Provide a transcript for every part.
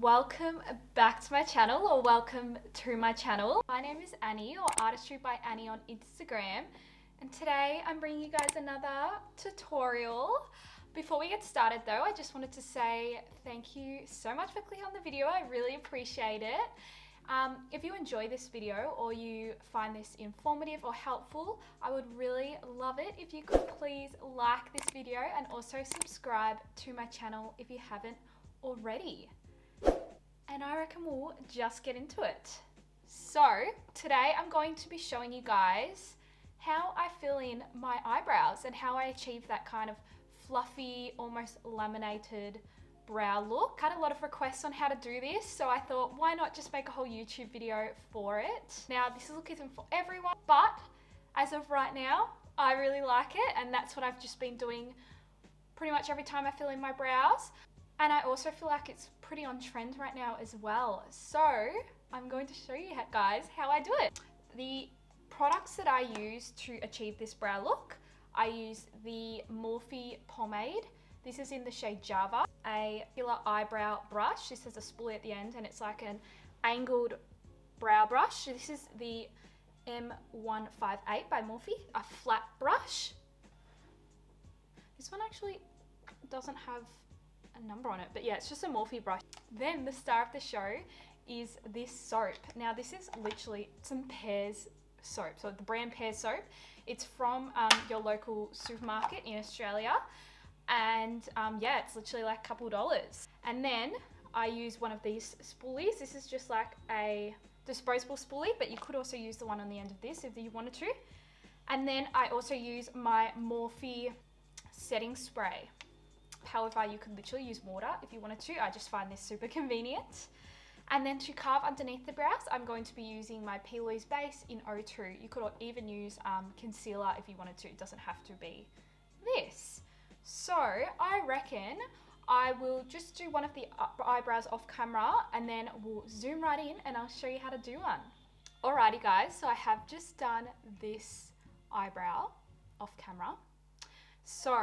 welcome back to my channel, or welcome to my channel. My name is Annie, or Artistry by Annie on Instagram, and today I'm bringing you guys another tutorial. Before we get started though, I just wanted to say thank you so much for clicking on the video. I really appreciate it. If you enjoy this video or you find this informative or helpful, I would really love it if you could please like this video and also subscribe to my channel if you haven't already. And I reckon we'll just get into it. So today I'm going to be showing you guys how I fill in my eyebrows and how I achieve that kind of fluffy, almost laminated brow look. I had a lot of requests on how to do this, so I thought why not just make a whole YouTube video for it. Now this look isn't for everyone, but as of right now I really like it, and that's what I've just been doing pretty much every time I fill in my brows. And I also feel like it's pretty on trend right now as well. So I'm going to show you guys how I do it. The products that I use to achieve this brow look, I use the Morphe pomade. This is in the shade Java. A filler eyebrow brush. This has a spoolie at the end and it's like an angled brow brush. This is the M158 by Morphe, a flat brush. This one actually doesn't have a number on it, but yeah, it's just a Morphe brush. Then the star of the show is this soap. Now this is literally some Pears soap, so the brand Pears soap. It's from your local supermarket in Australia, and yeah, it's literally like a couple dollars. And then I use one of these spoolies. This is just like a disposable spoolie, but you could also use the one on the end of this if you wanted to. And then I also use my Morphe setting spray. However, you could literally use water if you wanted to. I just find this super convenient. And then to carve underneath the brows, I'm going to be using my P. Louise base in O2. You could even use concealer if you wanted to. It doesn't have to be this. So I reckon I will just do one of the eyebrows off camera and then we'll zoom right in and I'll show you how to do one. Alrighty guys, so I have just done this eyebrow off camera. So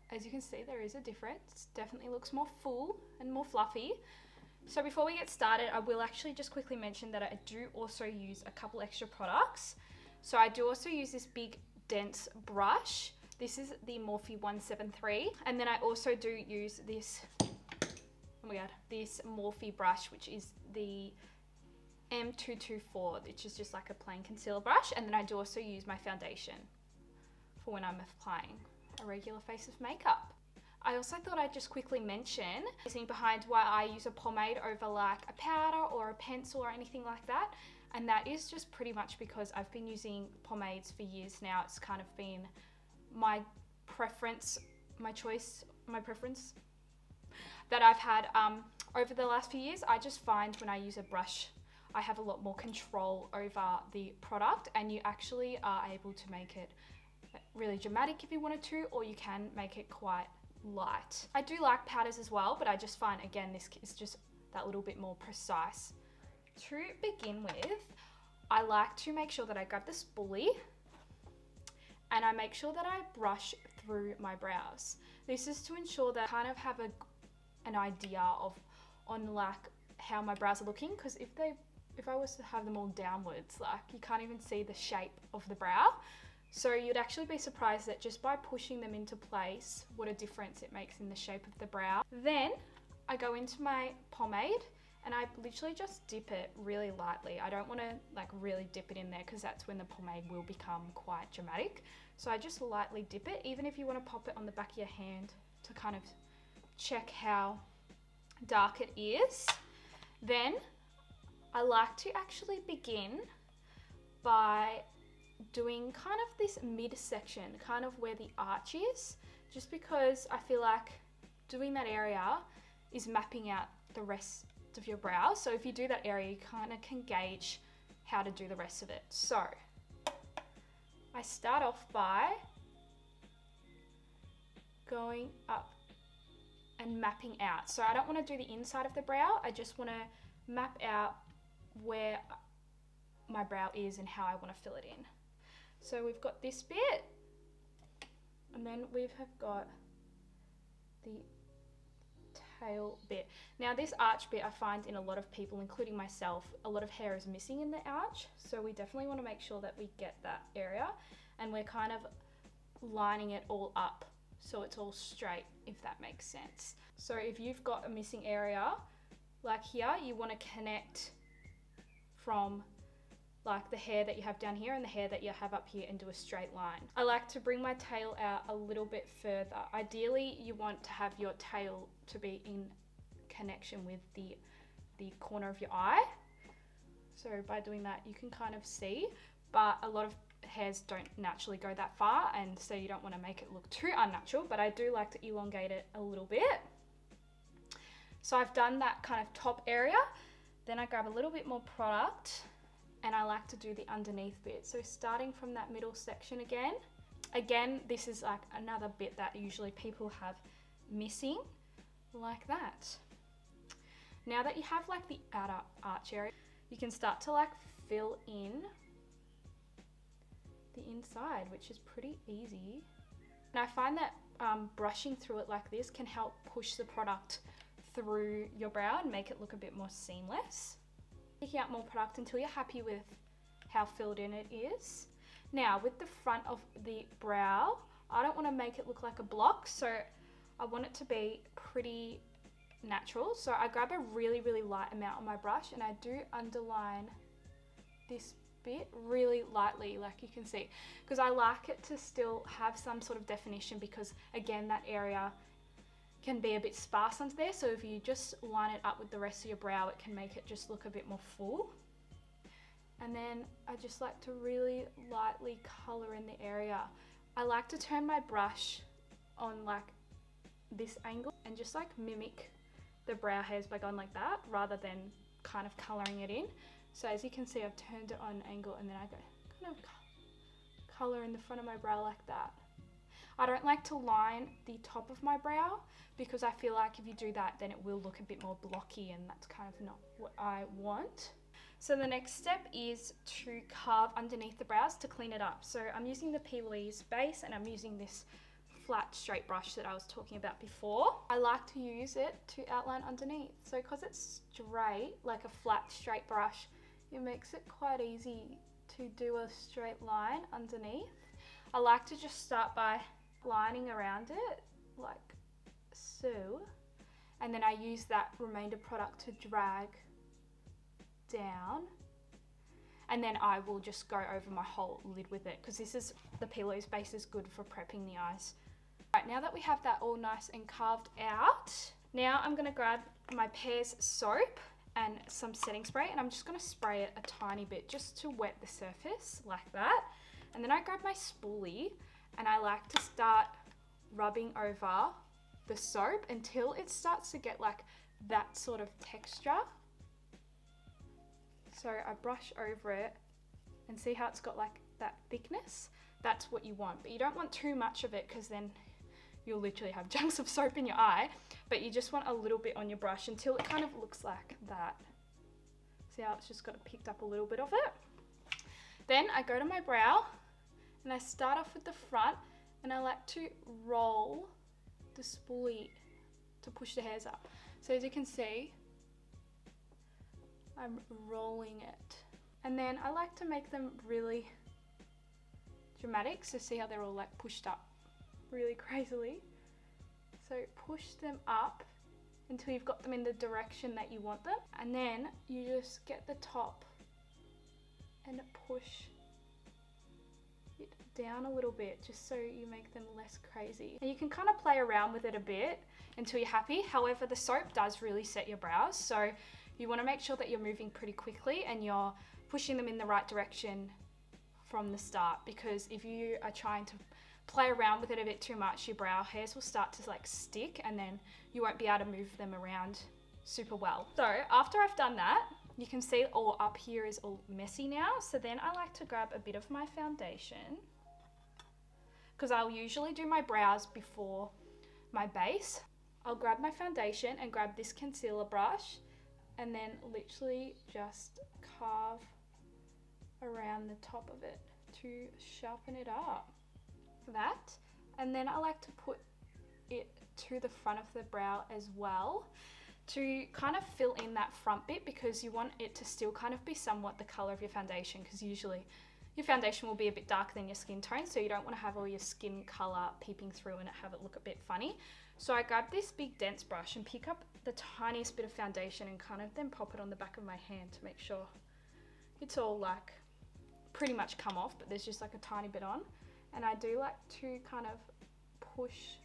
as you can see, there is a difference. Definitely looks more full and more fluffy. So before we get started, I will actually just quickly mention that I do also use a couple extra products. So I do also use this big dense brush. This is the Morphe 173. And then I also do use this, oh my God, this Morphe brush, which is the M224, which is just like a plain concealer brush. And then I do also use my foundation for when I'm applying a regular face of makeup. I also thought I'd just quickly mention the reasoning behind why I use a pomade over like a powder or a pencil or anything like that. And that is just pretty much because I've been using pomades for years now. It's kind of been my preference, my choice, my preference that I've had over the last few years. I just find when I use a brush, I have a lot more control over the product, and you actually are able to make it really dramatic if you wanted to, or you can make it quite light. I do like powders as well, but I just find again this is just that little bit more precise. To begin with, I like to make sure that I grab the spoolie and I make sure that I brush through my brows. This is to ensure that I kind of have an idea on like how my brows are looking, because if I was to have them all downwards, like you can't even see the shape of the brow. So you'd actually be surprised that just by pushing them into place, what a difference it makes in the shape of the brow. Then I go into my pomade and I literally just dip it really lightly. I don't want to like really dip it in there because that's when the pomade will become quite dramatic. So I just lightly dip it, even if you want to pop it on the back of your hand to kind of check how dark it is. Then I like to actually begin by doing kind of this midsection, kind of where the arch is, just because I feel like doing that area is mapping out the rest of your brow. So if you do that area, you kind of can gauge how to do the rest of it. So I start off by going up and mapping out. So I don't want to do the inside of the brow, I just want to map out where my brow is and how I want to fill it in. So we've got this bit, and then we have got the tail bit. Now this arch bit, I find in a lot of people, including myself, a lot of hair is missing in the arch. So we definitely want to make sure that we get that area, and we're kind of lining it all up so it's all straight, if that makes sense. So if you've got a missing area, like here, you want to connect from like the hair that you have down here and the hair that you have up here and do a straight line. I like to bring my tail out a little bit further. Ideally, you want to have your tail to be in connection with the corner of your eye. So by doing that, you can kind of see, but a lot of hairs don't naturally go that far, and so you don't want to make it look too unnatural, but I do like to elongate it a little bit. So I've done that kind of top area. Then I grab a little bit more product and I like to do the underneath bit. So starting from that middle section again, this is like another bit that usually people have missing, like that. Now that you have like the outer arch area, you can start to like fill in the inside, which is pretty easy. And I find that brushing through it like this can help push the product through your brow and make it look a bit more seamless. Taking out more product until you're happy with how filled in it is. Now with the front of the brow, I don't want to make it look like a block, so I want it to be pretty natural. So I grab a really, really light amount on my brush and I do underline this bit really lightly, like you can see, because I like it to still have some sort of definition, because again, that area can be a bit sparse under there. So if you just line it up with the rest of your brow, it can make it just look a bit more full. And then I just like to really lightly color in the area. I like to turn my brush on like this angle and just like mimic the brow hairs by going like that, rather than kind of coloring it in. So as you can see, I've turned it on an angle and then I go kind of color in the front of my brow like that. I don't like to line the top of my brow, because I feel like if you do that, then it will look a bit more blocky, and that's kind of not what I want. So the next step is to carve underneath the brows to clean it up. So I'm using the P. Louise base and I'm using this flat straight brush that I was talking about before. I like to use it to outline underneath. So because it's straight, like a flat straight brush, it makes it quite easy to do a straight line underneath. I like to just start by lining around it like so, and then I use that remainder product to drag down, and then I will just go over my whole lid with it, because this is the P. Louise base is good for prepping the eyes. Right, now that we have that all nice and carved out, now I'm going to grab my Pears soap and some setting spray, and I'm just going to spray it a tiny bit just to wet the surface like that. And then I grab my spoolie and I like to start rubbing over the soap until it starts to get like that sort of texture. So I brush over it and see how it's got like that thickness. That's what you want, but you don't want too much of it, because then you'll literally have chunks of soap in your eye. But you just want a little bit on your brush until it kind of looks like that. See how it's just got picked up a little bit of it? Then I go to my brow and I start off with the front, and I like to roll the spoolie to push the hairs up. So as you can see, I'm rolling it. And then I like to make them really dramatic. So see how they're all like pushed up really crazily. So push them up until you've got them in the direction that you want them. And then you just get the top and push it down a little bit, just so you make them less crazy. And you can kind of play around with it a bit until you're happy. However, the soap does really set your brows, so you want to make sure that you're moving pretty quickly and you're pushing them in the right direction from the start, because if you are trying to play around with it a bit too much, your brow hairs will start to like stick, and then you won't be able to move them around super well. So after I've done that, you can see all up here is all messy now. So then I like to grab a bit of my foundation, because I'll usually do my brows before my base. I'll grab my foundation and grab this concealer brush and then literally just carve around the top of it to sharpen it up. That, and then I like to put it to the front of the brow as well to kind of fill in that front bit, because you want it to still kind of be somewhat the color of your foundation, because usually your foundation will be a bit darker than your skin tone, so you don't want to have all your skin color peeping through and have it look a bit funny. So I grabbed this big dense brush and pick up the tiniest bit of foundation and kind of then pop it on the back of my hand to make sure it's all like pretty much come off, but there's just like a tiny bit on. And I do like to kind of push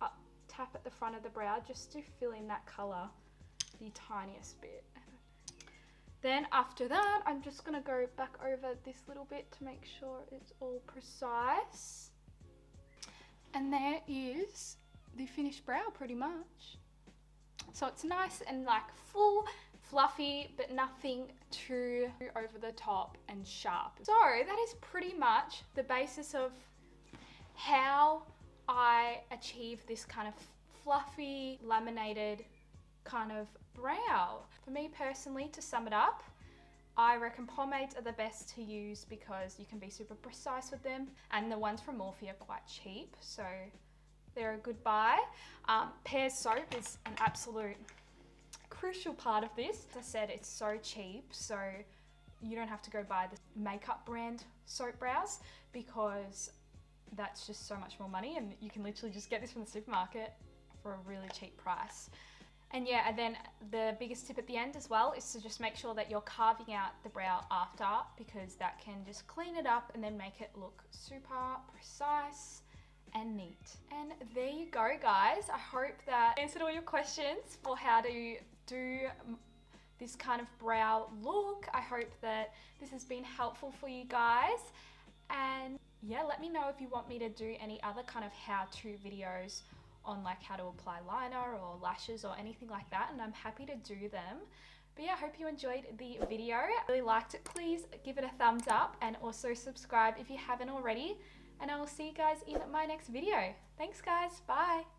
up, tap at the front of the brow just to fill in that color the tiniest bit. Then after that, I'm just gonna go back over this little bit to make sure it's all precise. And there is the finished brow pretty much. So it's nice and like full, fluffy, but nothing too over the top and sharp. So that is pretty much the basis of how I achieve this kind of fluffy, laminated kind of brow. For me personally, to sum it up, I reckon pomades are the best to use because you can be super precise with them, and the ones from Morphe are quite cheap, so they're a good buy. Pears soap is an absolute crucial part of this. As I said, it's so cheap, so you don't have to go buy the makeup brand soap brows because that's just so much more money, and you can literally just get this from the supermarket for a really cheap price. And yeah, and then the biggest tip at the end as well is to just make sure that you're carving out the brow after, because that can just clean it up and then make it look super precise and neat. And there you go, guys. I hope that answered all your questions for how to do this kind of brow look. I hope that this has been helpful for you guys. And yeah, let me know if you want me to do any other kind of how-to videos on like how to apply liner or lashes or anything like that, and I'm happy to do them. But yeah, I hope you enjoyed the video. If you really liked it, please give it a thumbs up and also subscribe if you haven't already, and I will see you guys in my next video. Thanks guys, bye.